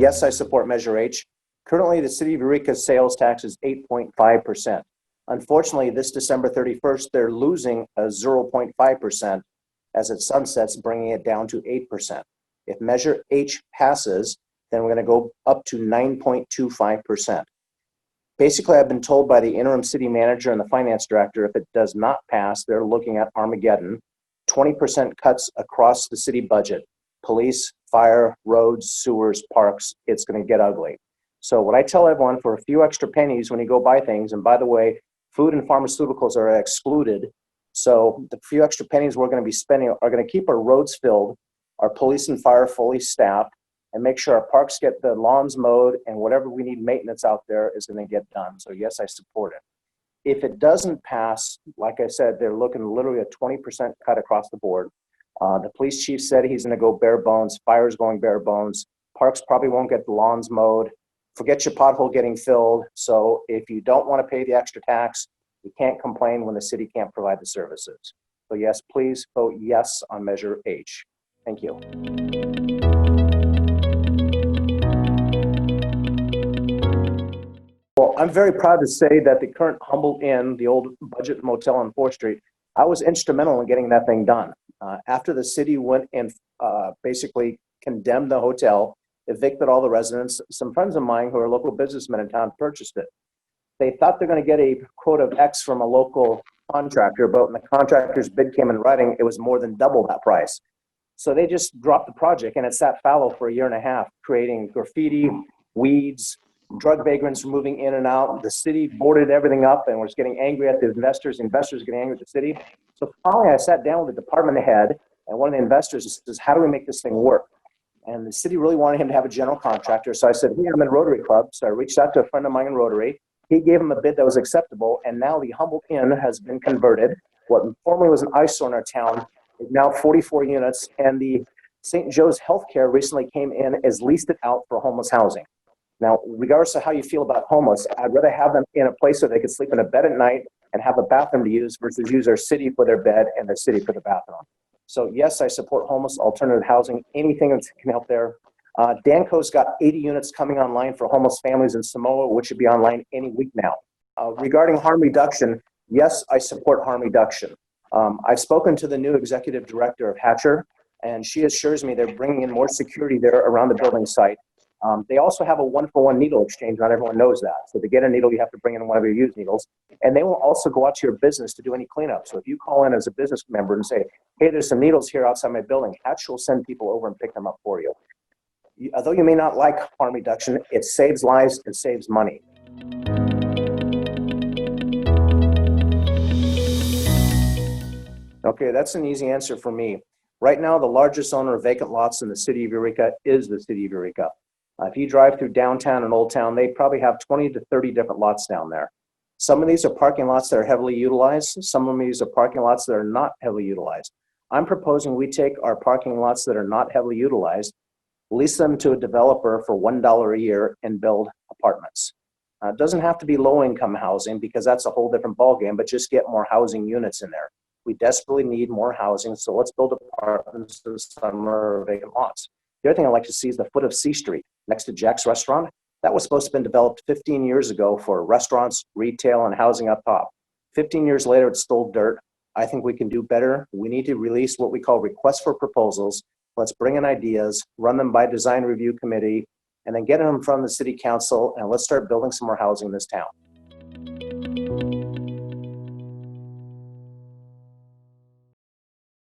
Yes, I support Measure H. Currently, the City of Eureka's sales tax is 8.5%. Unfortunately, this December 31st, they're losing a 0.5% as it sunsets, bringing it down to 8%. If Measure H passes, then we're going to go up to 9.25%. Basically, I've been told by the interim city manager and the finance director, if it does not pass, they're looking at Armageddon, 20% cuts across the city budget, police, fire, roads, sewers, parks. It's going to get ugly. So what I tell everyone, for a few extra pennies when you go buy things, and by the way, food and pharmaceuticals are excluded. So the few extra pennies we're going to be spending are going to keep our roads filled, our police and fire fully staffed, and make sure our parks get the lawns mowed, and whatever we need maintenance out there is going to get done. So yes, I support it. If it doesn't pass, like I said, they're looking literally a 20% cut across the board. The police chief said he's going to go bare bones. Fire's going bare bones. Parks probably won't get the lawns mowed. Forget your pothole getting filled. So if you don't want to pay the extra tax, you can't complain when the city can't provide the services. So yes, please vote yes on Measure H. Thank you. Well, I'm very proud to say that the current Humble Inn, the old budget motel on 4th Street, I was instrumental in getting that thing done. After the city went and basically condemned the hotel, evicted all the residents, some friends of mine who are local businessmen in town purchased it. They thought they're going to get a quote of X from a local contractor, but when the contractor's bid came in writing, it was more than double that price. So they just dropped the project, and it sat fallow for a year and a half, creating graffiti, weeds, drug vagrants moving in and out. The city boarded everything up and was getting angry at the investors. Investors getting angry at the city. So finally, I sat down with the department head and one of the investors says, "How do we make this thing work?" And the city really wanted him to have a general contractor. So I said, "Hey, I'm in Rotary Club." So I reached out to a friend of mine in Rotary. He gave him a bid that was acceptable, and now the Humble Inn has been converted. What formerly was an eyesore in our town is now 44 units, and the St. Joe's Healthcare recently came in as leased it out for homeless housing. Now, regardless of how you feel about homeless, I'd rather have them in a place where they could sleep in a bed at night and have a bathroom to use versus use our city for their bed and the city for the bathroom. So yes, I support homeless alternative housing, anything that can help there. Danco's got 80 units coming online for homeless families in Samoa, which should be online any week now. Regarding harm reduction, yes, I support harm reduction. I've spoken to the new executive director of Hatcher, and she assures me they're bringing in more security there around the building site. They also have a one-for-one needle exchange. Not everyone knows that. So to get a needle, you have to bring in one of your used needles. And they will also go out to your business to do any cleanup. So if you call in as a business member and say, "Hey, there's some needles here outside my building," Hatch will send people over and pick them up for you. Although you may not like harm reduction, it saves lives and saves money. Okay, that's an easy answer for me. Right now, the largest owner of vacant lots in the city of Eureka is the city of Eureka. If you drive through downtown and Old Town, they probably have 20 to 30 different lots down there. Some of these are parking lots that are heavily utilized. Some of these are parking lots that are not heavily utilized. I'm proposing we take our parking lots that are not heavily utilized, lease them to a developer for $1 a year and build apartments. It doesn't have to be low-income housing because that's a whole different ballgame, but just get more housing units in there. We desperately need more housing, so let's build apartments in summer vacant lots. The other thing I'd like to see is the foot of C Street next to Jack's Restaurant. That was supposed to have been developed 15 years ago for restaurants, retail, and housing up top. 15 years later, it's still dirt. I think we can do better. We need to release what we call requests for proposals. Let's bring in ideas, run them by design review committee, and then get them from the city council, and let's start building some more housing in this town.